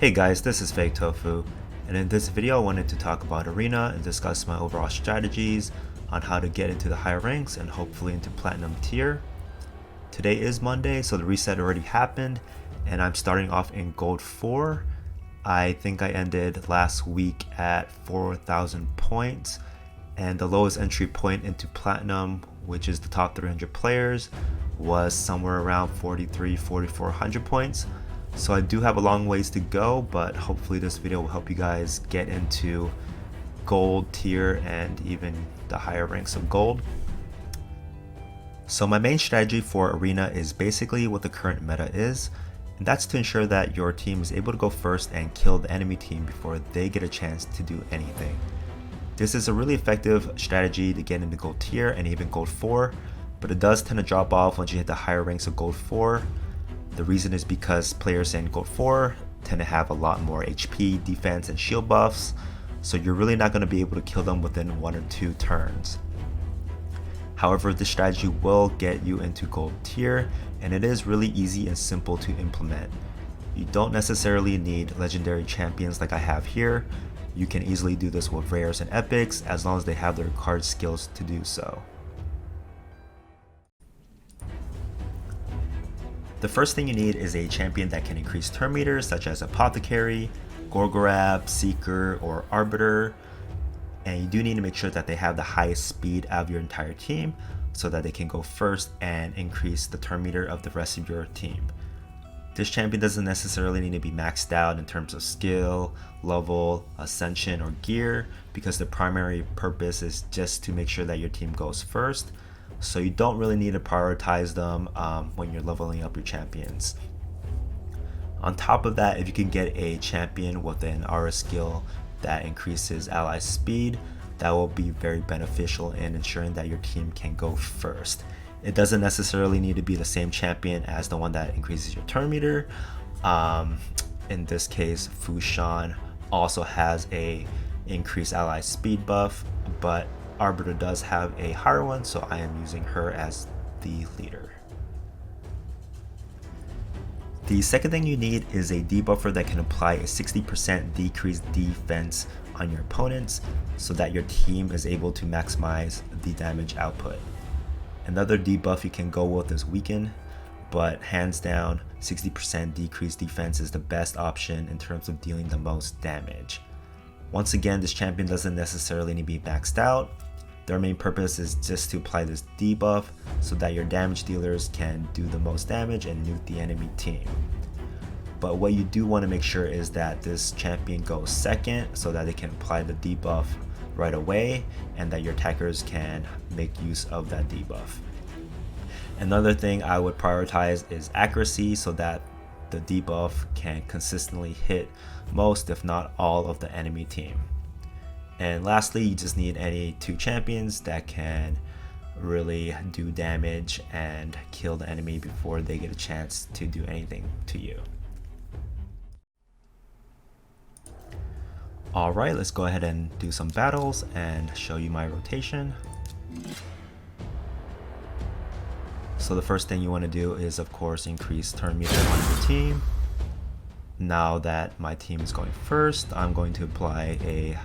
Hey guys, this is Fake Tofu, and in this video I wanted to talk about Arena and discuss my overall strategies on how to get into the higher ranks and hopefully into Platinum tier. Today is Monday, so the reset already happened, and I'm starting off in Gold 4. I think I ended last week at 4,000 points, and the lowest entry point into Platinum, which is the top 300 players, was somewhere around 4,400 points. So I do have a long ways to go, but hopefully this video will help you guys get into gold tier and even the higher ranks of gold. So my main strategy for Arena is basically what the current meta is, and that's to ensure that your team is able to go first and kill the enemy team before they get a chance to do anything. This is a really effective strategy to get into gold tier and even gold 4, but it does tend to drop off once you hit the higher ranks of gold 4. The reason is because players in Gold 4 tend to have a lot more HP, defense, and shield buffs, so you're really not going to be able to kill them within 1 or 2 turns. However, this strategy will get you into Gold tier, and it is really easy and simple to implement. You don't necessarily need legendary champions like I have here. You can easily do this with rares and epics as long as they have their card skills to do so. The first thing you need is a champion that can increase turn meters, such as Apothecary, Gorgorab, Seeker, or Arbiter. And you do need to make sure that they have the highest speed out of your entire team so that they can go first and increase the turn meter of the rest of your team. This champion doesn't necessarily need to be maxed out in terms of skill, level, ascension, or gear, because the primary purpose is just to make sure that your team goes first. So you don't really need to prioritize them when you're leveling up your champions. On top of that, if you can get a champion with an aura skill that increases ally speed, that will be very beneficial in ensuring that your team can go first. It doesn't necessarily need to be the same champion as the one that increases your turn meter. In this case, Fushan also has a increased ally speed buff, but Arbiter does have a higher one, so I am using her as the leader. The second thing you need is a debuffer that can apply a 60% decreased defense on your opponents so that your team is able to maximize the damage output. Another debuff you can go with is Weaken, but hands down 60% decreased defense is the best option in terms of dealing the most damage. Once again, this champion doesn't necessarily need to be maxed out. Their main purpose is just to apply this debuff so that your damage dealers can do the most damage and nuke the enemy team. But what you do want to make sure is that this champion goes second so that they can apply the debuff right away and that your attackers can make use of that debuff. Another thing I would prioritize is accuracy so that the debuff can consistently hit most, if not all, of the enemy team. And lastly, you just need any 2 champions that can really do damage and kill the enemy before they get a chance to do anything to you. Alright, let's go ahead and do some battles and show you my rotation. So the first thing you want to do is, of course, increase turn meter on your team. Now that my team is going first, I'm going to apply a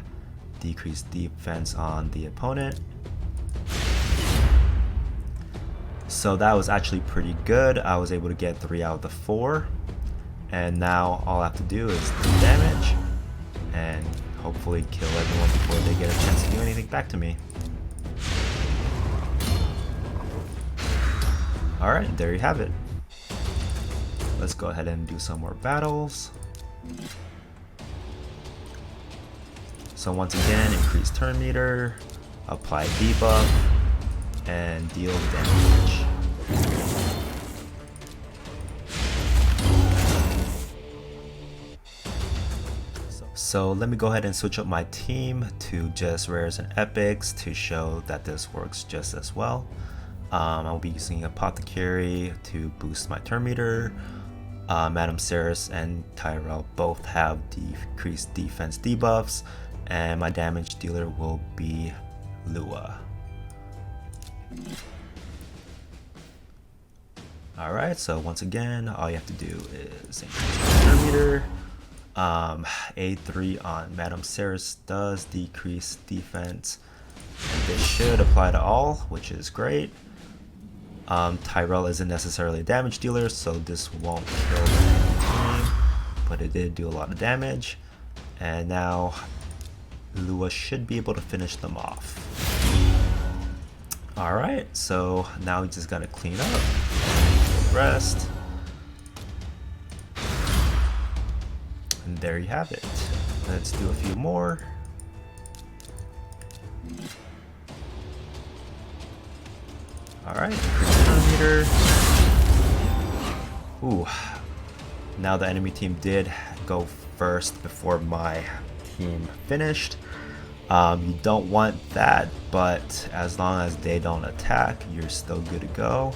decreased defense on the opponent. So that was actually pretty good. I was able to get 3 out of the 4, and now all I have to do is do damage and hopefully kill everyone before they get a chance to do anything back to me. Alright, there you have it. Let's go ahead and do some more battles. So once again, increase turn meter, apply debuff, and deal damage. So let me go ahead and switch up my team to just rares and epics to show that this works just as well. I'll be using Apothecary to boost my turn meter. Madame Ceres and Tyrell both have decreased defense debuffs, and my damage dealer will be Lua. Alright, so once again, all you have to do is increase your turn meter, A3 on Madame Ceres does decrease defense. And this should apply to all, which is great. Tyrell isn't necessarily a damage dealer, so this won't kill the enemy team, but it did do a lot of damage. And now Lua should be able to finish them off. Alright, so now we just gotta clean up, rest. And there you have it. Let's do a few more. Alright, turn meter. Ooh. Now the enemy team did go first before my team finished. You don't want that, but as long as they don't attack, you're still good to go.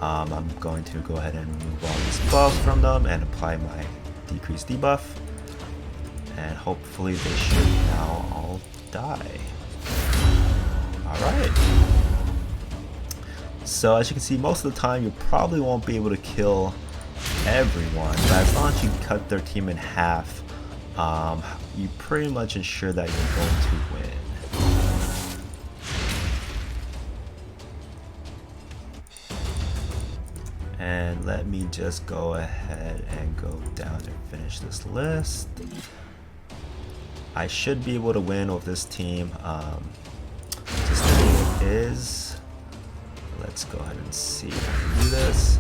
I'm going to go ahead and remove all these buffs from them and apply my decreased debuff. And hopefully they should now all die. Alright. So as you can see, most of the time you probably won't be able to kill everyone, but as long as you cut their team in half, you pretty much ensure that you're going to win. And let me just go ahead and go down and finish this list. I should be able to win with this team, just the way it is. Let's go ahead and see if I can do this.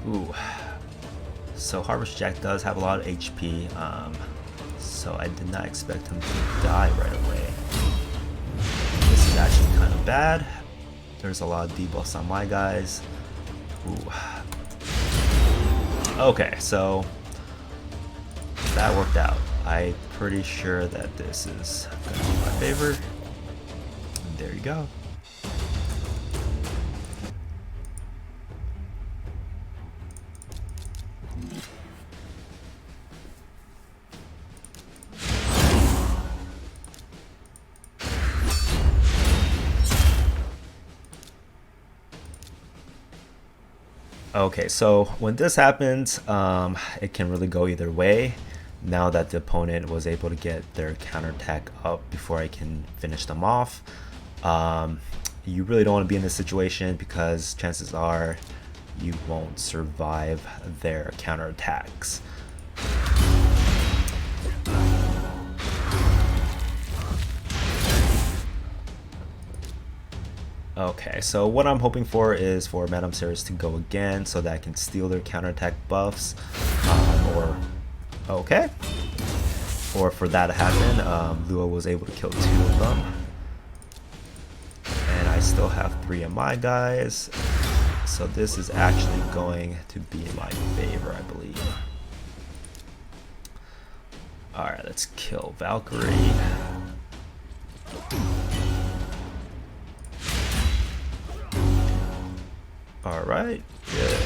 Ooh. So Harvest Jack does have a lot of HP, so I did not expect him to die right away. This is actually kind of bad. There's a lot of debuffs on my guys. Ooh. Okay, so that worked out. I'm pretty sure that this is going to be in my favor. And there you go. Okay, so when this happens, it can really go either way. Now that the opponent was able to get their counterattack up before I can finish them off, you really don't want to be in this situation because chances are you won't survive their counterattacks. Okay, so what I'm hoping for is for Madame Ceres to go again so that I can steal their counterattack buffs, or for that to happen. Lua was able to kill 2 of them, and I still have 3 of my guys, so this is actually going to be in my favor, I believe. Alright, let's kill Valkyrie. Alright, good.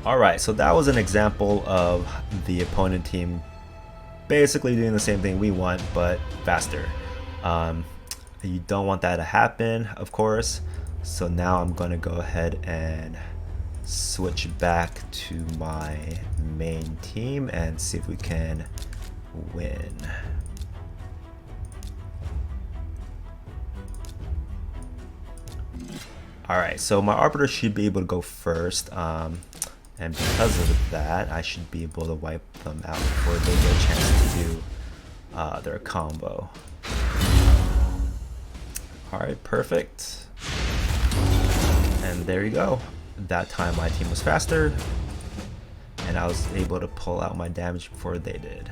Alright, so that was an example of the opponent team basically doing the same thing we want, but faster. You don't want that to happen, of course. So now I'm going to go ahead and switch back to my main team and see if we can win. Alright, so my Arbiter should be able to go first, and because of that, I should be able to wipe them out before they get a chance to do their combo. Alright, perfect. And there you go. That time my team was faster, and I was able to pull out my damage before they did.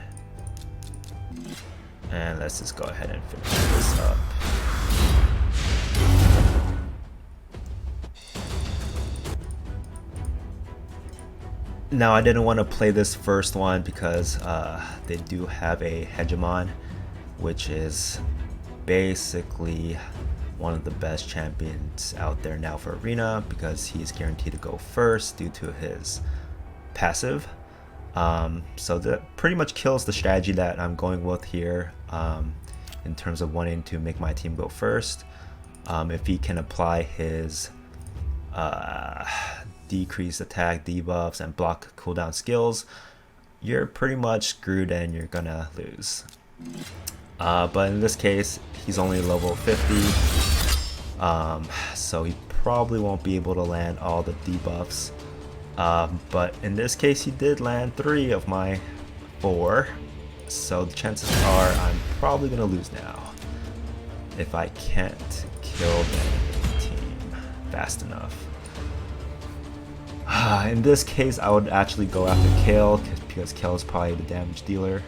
And let's just go ahead and finish this up. Now I didn't want to play this first one because they do have a Hegemon, which is basically one of the best champions out there now for Arena, because he is guaranteed to go first due to his passive. So that pretty much kills the strategy that I'm going with here, in terms of wanting to make my team go first. If he can apply his decreased attack debuffs and block cooldown skills, you're pretty much screwed and you're gonna lose. But in this case, he's only level 50, so he probably won't be able to land all the debuffs. But in this case, he did land 3 of my 4, so the chances are I'm probably gonna lose now if I can't kill the team fast enough. In this case, I would actually go after Kale, because Kale is probably the damage dealer.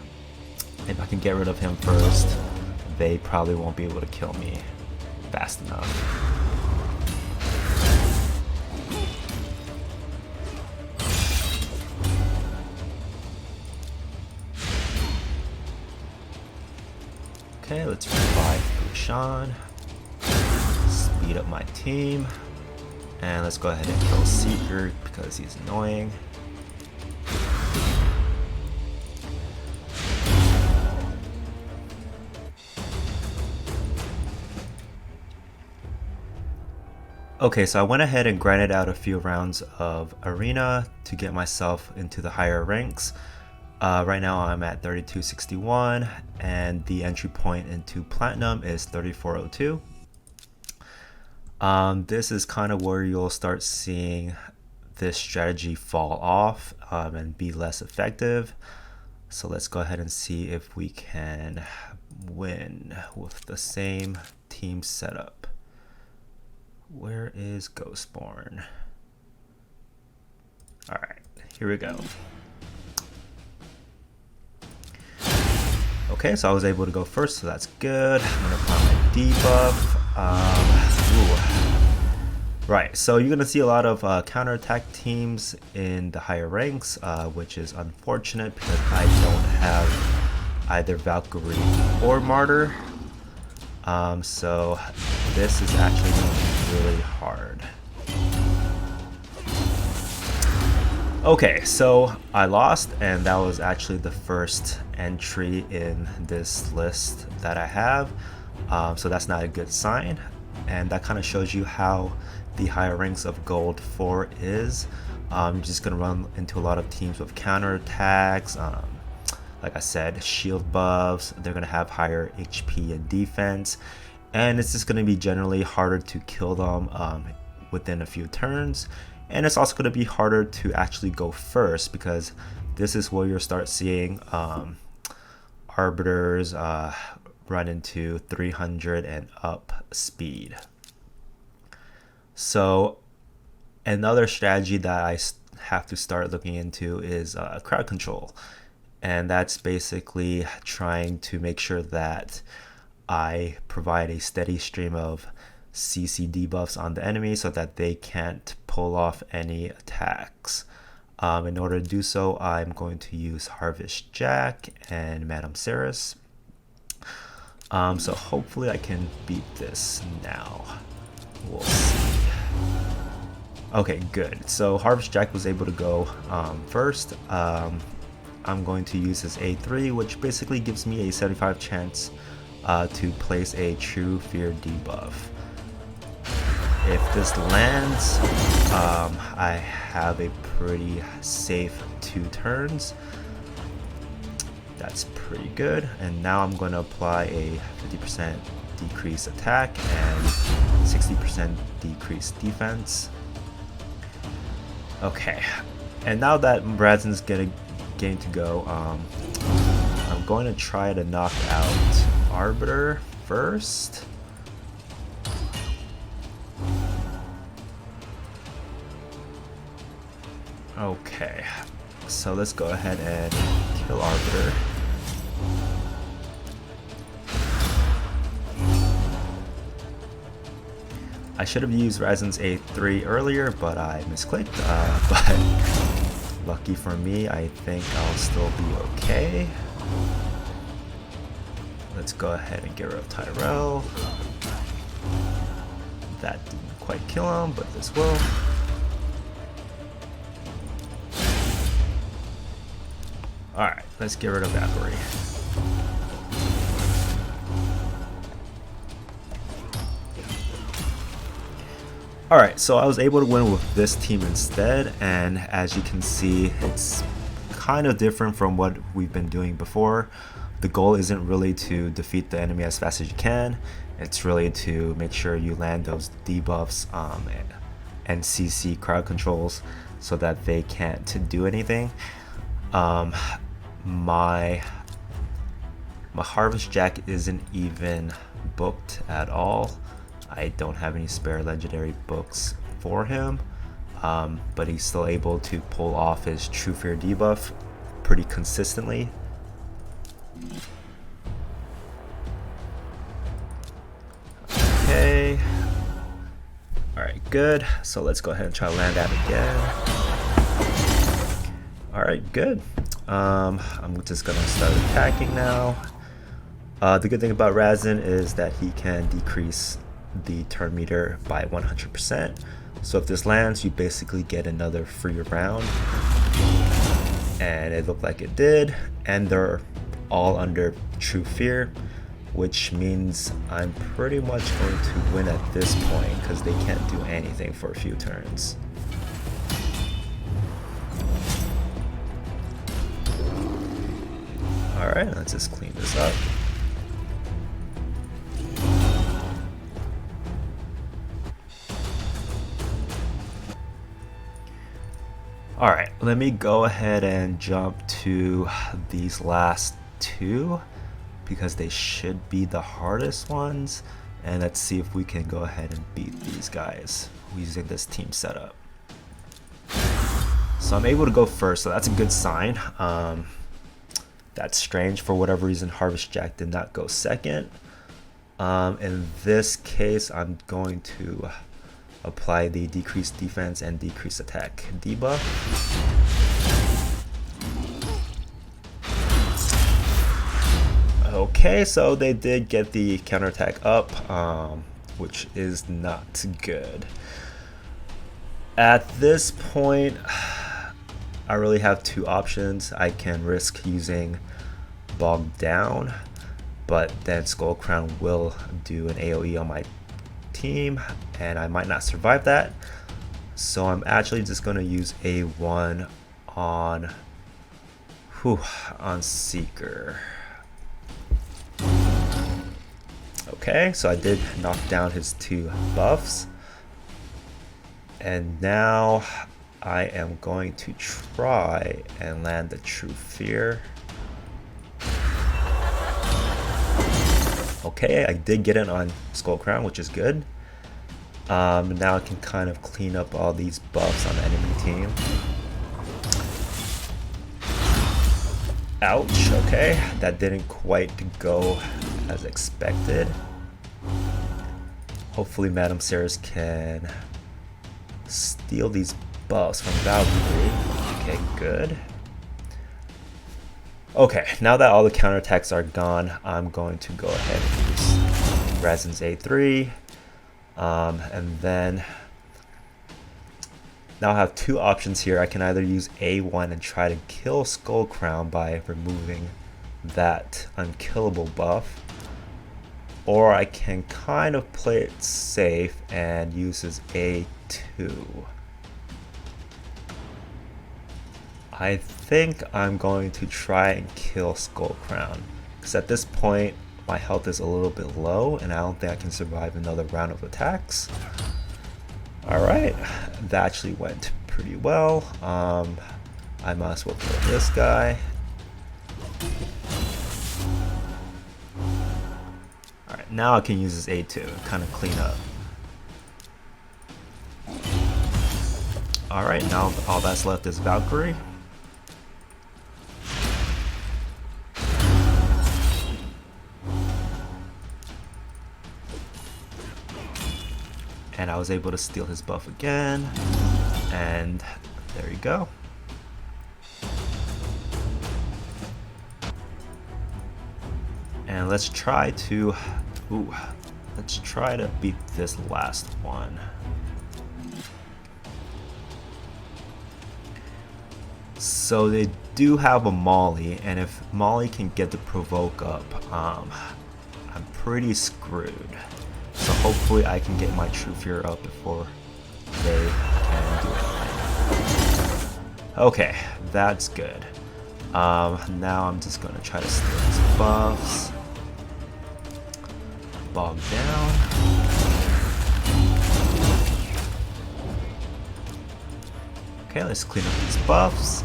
If I can get rid of him first, they probably won't be able to kill me fast enough. Okay, let's revive Bushan, speed up my team, and let's go ahead and kill Seeker because he's annoying. Okay, so I went ahead and grinded out a few rounds of Arena to get myself into the higher ranks. Right now I'm at 3261, and the entry point into Platinum is 3402. This is kind of where you'll start seeing this strategy fall off and be less effective. So let's go ahead and see if we can win with the same team setup. Where is Ghostborn? Alright, here we go. Okay, so I was able to go first, so that's good. I'm gonna apply my debuff. Right, so you're gonna see a lot of counterattack teams in the higher ranks, which is unfortunate because I don't have either Valkyrie or Martyr. So this is actually going to be really hard. Okay, so I lost, and that was actually the first entry in this list that I have. So that's not a good sign, and that kind of shows you how the higher ranks of Gold 4 is. You're just going to run into a lot of teams with counterattacks. Like I said, shield buffs, they're going to have higher HP and defense, and it's just going to be generally harder to kill them within a few turns. And it's also going to be harder to actually go first, because this is where you'll start seeing arbiters run into 300 and up speed. So another strategy that I have to start looking into is crowd control. And that's basically trying to make sure that I provide a steady stream of CC debuffs on the enemy so that they can't pull off any attacks. In order to do so, I'm going to use Harvest Jack and Madame Ceres. So hopefully I can beat this now. We'll see. Okay, good. So Harvest Jack was able to go first. I'm going to use his A3, which basically gives me a 75% chance to place a True Fear debuff. If this lands, I have a pretty safe 2 turns. That's pretty good. And now I'm going to apply a 50% decrease attack and 60% decrease defense. Okay, and now that Brazen's getting to go, I'm going to try to knock out Arbiter first. Okay, so let's go ahead and kill Arbiter. I should have used Razen's A3 earlier, but I misclicked. But lucky for me, I think I'll still be okay. Let's go ahead and get rid of Tyrell. That didn't quite kill him, but this will. Alright, let's get rid of Valkyrie. Alright, so I was able to win with this team instead, and as you can see, it's kind of different from what we've been doing before. The goal isn't really to defeat the enemy as fast as you can, it's really to make sure you land those debuffs and CC crowd controls so that they can't do anything. My Harvest Jack isn't even booked at all. I don't have any spare legendary books for him, but he's still able to pull off his True Fear debuff pretty consistently. Okay. Alright, good. So let's go ahead and try to land that again. Alright, good. I'm just gonna start attacking now. The good thing about Razin is that he can decrease the turn meter by 100%. So if this lands, you basically get another free round. And it looked like it did. And they're all under True Fear, which means I'm pretty much going to win at this point because they can't do anything for a few turns. Alright, let's just clean this up. Alright, let me go ahead and jump to these last two because they should be the hardest ones, and let's see if we can go ahead and beat these guys using this team setup. So I'm able to go first, so that's a good sign. That's strange, for whatever reason Harvest Jack did not go second. In this case, I'm going to apply the decreased defense and decreased attack debuff. Okay, so they did get the counterattack up, which is not good. At this point, I really have two options. I can risk using Bog Down, but then Skull Crown will do an AoE on my team and I might not survive that. So I'm actually just going to use A1 on Seeker. Okay, so I did knock down his two buffs. And now I am going to try and land the True Fear. Okay, I did get it on Skull Crown, which is good. Now I can kind of clean up all these buffs on the enemy team. Ouch, okay, that didn't quite go as expected. Hopefully Madame Ceres can steal these buffs from Valkyrie. Okay, good. Okay, now that all the counterattacks are gone, I'm going to go ahead and use Razin's A3. And then now I have two options here. I can either use A1 and try to kill Skull Crown by removing that unkillable buff, or I can kind of play it safe and use his A2. I think I'm going to try and kill Skull Crown, because at this point my health is a little bit low and I don't think I can survive another round of attacks. Alright, that actually went pretty well. I might as well kill this guy. Alright, now I can use this A2 and kind of clean up. Alright, now all that's left is Valkyrie. And I was able to steal his buff again, and there you go. And let's try to let's try to beat this last one. So they do have a Molly, and if Molly can get the provoke up, I'm pretty screwed. So hopefully I can get my True Fear up before they can do anything. Okay, that's good. Now I'm just gonna try to steal his buffs. Bog down. Okay, let's clean up these buffs.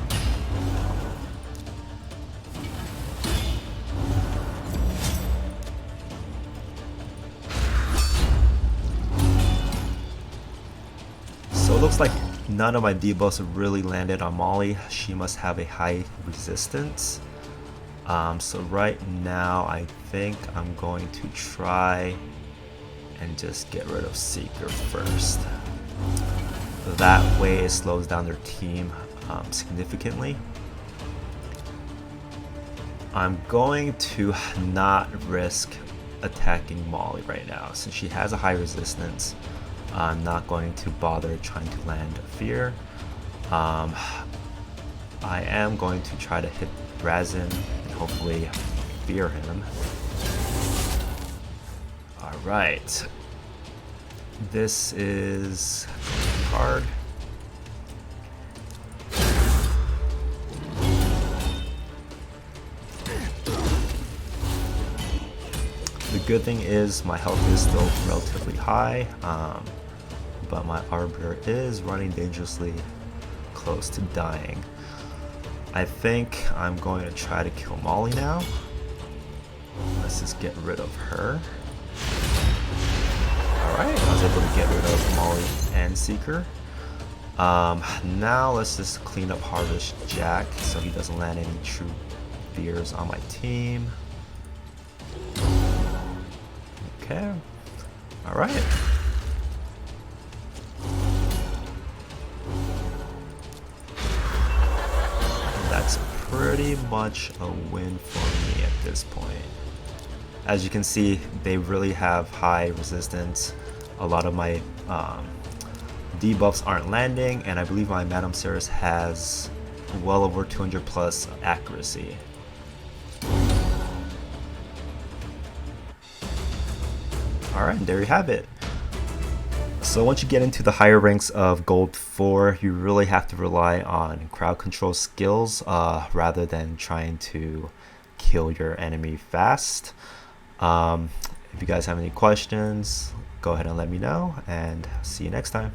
So it looks like none of my debuffs really landed on Molly. She must have a high resistance. So right now I think I'm going to try and just get rid of Seeker first. That way it slows down their team significantly. I'm going to not risk attacking Molly right now since she has a high resistance. I'm not going to bother trying to land Fear. I am going to try to hit Razin and hopefully fear him. Alright. This is hard. The good thing is my health is still relatively high, but my Arbiter is running dangerously close to dying. I think I'm going to try to kill Molly now. Let's just get rid of her. Alright, I was able to get rid of Molly and Seeker. Now let's just clean up Harvest Jack so he doesn't land any True Fears on my team. Okay. Alright. That's pretty much a win for me at this point. As you can see, they really have high resistance. A lot of my debuffs aren't landing, and I believe my Madame Ceres has well over 200 plus accuracy. Alright, there you have it. So once you get into the higher ranks of Gold 4, you really have to rely on crowd control skills rather than trying to kill your enemy fast. If you guys have any questions, go ahead and let me know, and see you next time.